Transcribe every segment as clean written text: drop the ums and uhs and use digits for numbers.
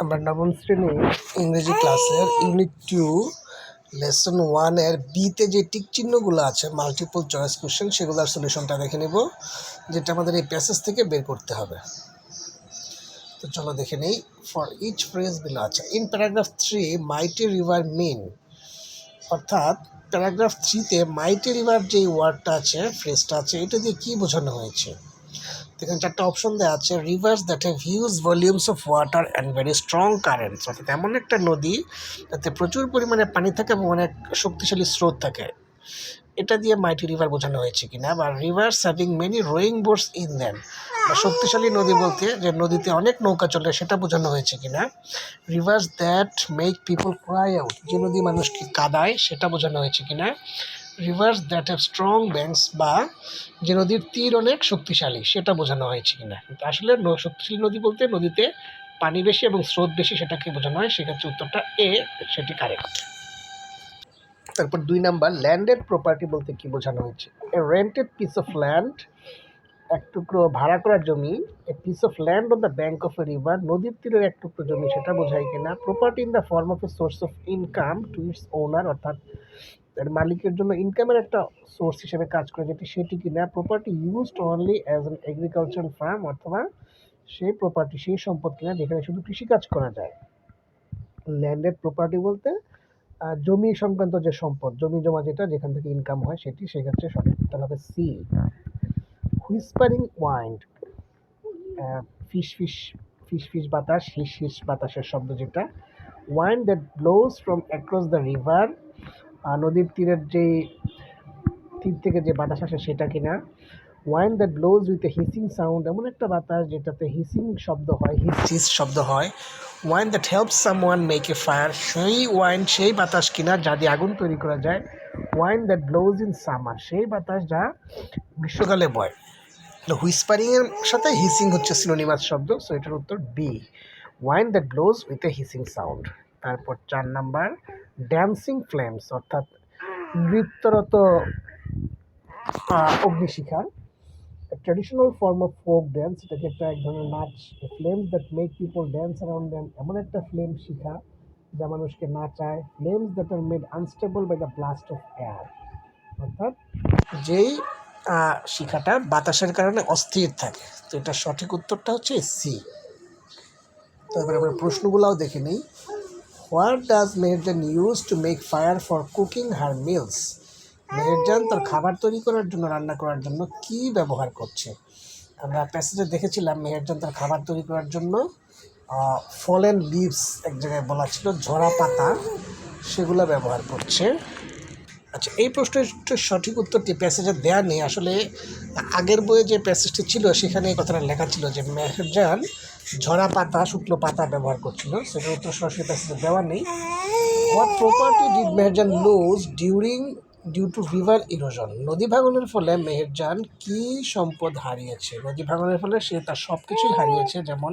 আমরা নবম শ্রেণীর ইংরেজি ক্লাসের ইউনিট 2 লেসন 1 এর বিতে যে টিক চিহ্নগুলো আছে মাল্টিপল চয়েস কোশ্চেন সেগুলোর সলিউশনটা দেখে নেব, যেটা আমাদের এই প্যাসেজ থেকে বের করতে হবে। তো চলো দেখে নেই। ফর ইচ ফ্রেজ বিলো আছে ইন প্যারাগ্রাফ 3 মাইটি রিভার মিন, অর্থাৎ প্যারাগ্রাফ 3তে মাইটি রিভার যেই ওয়ার্ডটা আছে, ফ্রেজটা আছে, এটা দিয়ে কী বোঝানো হয়েছে। এখানে চারটা অপশন দেওয়া আছে। Rivers that have huge volumes of water and very strong currents, অর্থাৎ এমন একটা নদী যাতে প্রচুর পরিমাণে পানি থাকে এবং অনেক শক্তিশালী স্রোত থাকে, এটা দিয়ে মাইটি রিভার বোঝানো হয়েছে কিনা। বা rivers having many rowing boats in them, বা শক্তিশালী নদী বলতে যে নদীতে অনেক নৌকা চলে সেটা বোঝানো হয়েছে কিনা। Rivers that make people cry out, যে নদী মানুষকে কাঁদায় সেটা বোঝানো হয়েছে কিনা। Rivers that have strong banks, বা যে নদীর তীর অনেক শক্তিশালী সেটা বোঝানো হয়েছে কিনা। কিন্তু আসলে শক্তিশালী নদী বলতে নদীতে পানি বেশি এবং স্রোত বেশি, সেটাকে বোঝানো হয়। সেক্ষেত্রে উত্তরটা এ, সেটি কারেক্ট। তারপর 2 নাম্বার, ল্যান্ডেড প্রপার্টি বলতে কি বোঝানো হয়েছে। A rented piece of land, এক টুকরো ভাড়া করা জমি। A piece of land on the bank of a river, নদীর তীরের এক টুকরো জমি, সেটা বোঝায় কিনা। Property in the form of a source of income to its owner, অর্থাৎ এর মালিকের জন্য ইনকামের একটা সোর্স হিসেবে কাজ করে, যেটি সেটি কিনা। Property used only as an agricultural farm, অথবা সেই প্রপার্টি, সেই সম্পদ কিনা যেখানে শুধু কৃষিকাজ করা যায়। ল্যান্ডেড প্রপার্টি বলতে জমি সংক্রান্ত যে সম্পদ, জমি জমা যেটা, যেখান থেকে ইনকাম হয় সেটি, সেক্ষেত্রে সঠিক উত্তর হবে সি। হুইসপারিং ওয়াইন্ড, ফিস ফিস ফিস ফিস বাতাস, হিস হিস বাতাসের শব্দ যেটা। Wind that blows from across the river, নদীর তীরের যে তীর থেকে যে বাতাস আসে সেটা কিনা। Wind that blows with a hissing sound, এমন একটা বাতাস যেটাতে হিসিং শব্দ হয়, হিস হিস শব্দ হয়। Wine that helps someone make a fire, সেই ওয়াইন, সেই বাতাস কিনা যা দিয়ে আগুন তৈরি করা যায়। Wine that blows in summer, সেই বাতাস যা গ্রীষ্মকালে বয়। হুইসপারিংয়ের সাথে হিসিং হচ্ছে সিনোনিমাস শব্দ, সো এটার উত্তর B, wind that blows with a hissing sound. তারপর 4 নাম্বার, ড্যান্সিং ফ্লেমস, অর্থাৎ নৃত্যরত অগ্নিশিখা। Traditional form of folk dance, এটাকে একটা এক ধরনের নাচ। Flames that make people dance around them, এমন একটা ফ্লেম শিখা যা মানুষকে নাচায়। Flames that are made unstable by the blast of air, অর্থাৎ যেই শিখাটা বাতাসের কারণে অস্থির থাকে। তো এটা সঠিক উত্তরটা হচ্ছে সি। তো এবার আমরা প্রশ্নগুলোও দেখে নিই। What does Meherjaan use to make fire for cooking her mills, Meherjaan তার খাবার তৈরি করার জন্য, রান্না করার জন্য কি ব্যবহার করছে। আমরা প্যাসেজে দেখেছিলাম মেহেরজান তার খাবার তৈরি করার জন্য ফলেন লিভস, এক জায়গায় বলা ছিল ঝরা পাতা, সেগুলো ব্যবহার করছে। আচ্ছা, এই প্রশ্নের সঠিক উত্তরটি প্যাসেজে দেওয়া নেই। আসলে আগের বইয়ে যে প্যাসেজটি ছিল সেখানে এই কথাটা লেখা ছিল যে মেহেরজান ঝরা পাতা, শুকনো পাতা ব্যবহার করছিল। সেটার উত্তর সরাসরি প্যাসেজে দেওয়া নেই। What property did Meherjan lose due to river erosion, নদী ভাঙনের ফলে মেহেরজান কি সম্পদ হারিয়েছে। নদী ভাঙনের ফলে সে তার সব কিছুই হারিয়েছে। যেমন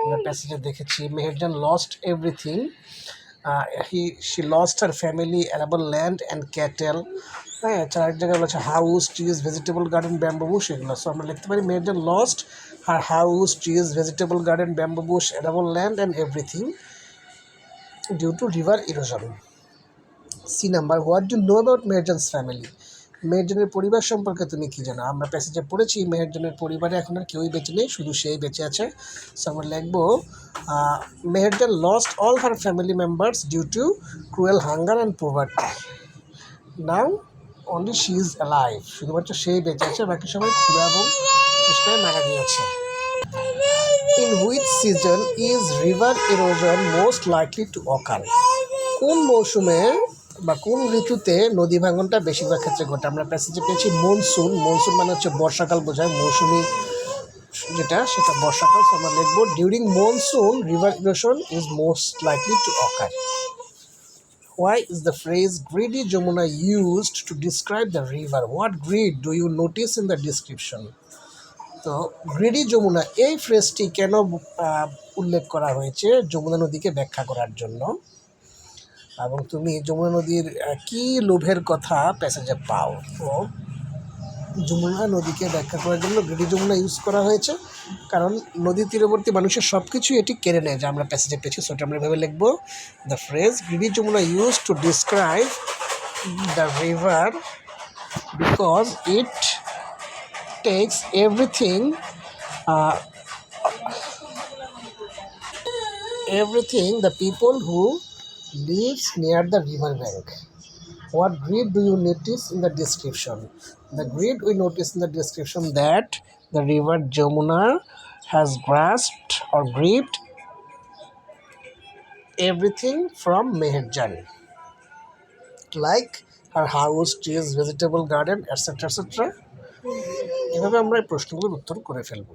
আমরা প্যাসেজে দেখেছি, Meherjaan lost everything, she lost her family, arable land and cattle। হ্যাঁ, চার জায়গায় বলেছে house, trees, vegetable garden, bamboo bush, এগুলো। সো আমরা লিখতে পারি Meherjan lost her house, trees, vegetable garden, bamboo bush, arable land and everything due to river erosion. C number, what do know about Meherjan's family, মেহেরজানের পরিবার সম্পর্কে তুমি কি জানো। আমরা প্যাসেজে পড়েছি মেহেরজানের পরিবারে এখন আর কেউই বেঁচে নেই, শুধু সেই বেঁচে আছে। সো আমরা লিখবো Meherjan lost all her family members due to cruel hunger and poverty, now only she is alive, শুধুমাত্র সেই বেঁচে আছে, বাকি সবাই ক্ষুধা এবং তৃষ্ণায় মারা গিয়েছে। In which season is river erosion most likely to অকার, কোন মৌসুমে বা কোন ঋতুতে নদী ভাঙনটা বেশিরভাগ ক্ষেত্রে ঘটে। আমরা প্যাসেজে পেয়েছি মনসুন, মনসুন মানে হচ্ছে বর্ষাকাল বোঝায়, মৌসুমি যেটা সেটা বর্ষাকাল। আমরা লিখবো during monsoon river erosion is most likely to occur. Why is the phrase greedy Jamuna used to describe the river, what greed do you notice in the description. তো গ্রিডি যমুনা এই ফ্রেজটি কেন উল্লেখ করা হয়েছে, যমুনা নদীকে ব্যাখ্যা করার জন্য। এবং তুমি যমুনা নদীর কি লোভের কথা প্যাসেজে পাও। তো যমুনা নদীকে ব্যাখ্যা করার জন্য গ্রিডি যমুনা ইউজ করা হয়েছে, কারণ নদী তীরবর্তী মানুষের সব কিছুই এটি কেড়ে নেয়, যা আমরা প্যাসেজে পেয়েছি। সো এটা আমরা এভাবে লিখবো, the phrase greedy Jamuna use to describe the river because it takes everything the people who lives near the river bank. What grid do you notice in the description? The grid we notice in the description that the river Jamuna has grasped or gripped everything from Meherjan, like her house, trees, vegetable garden, etc. etc. এভাবে আমরা এই প্রশ্নগুলোর উত্তর করে ফেলবো।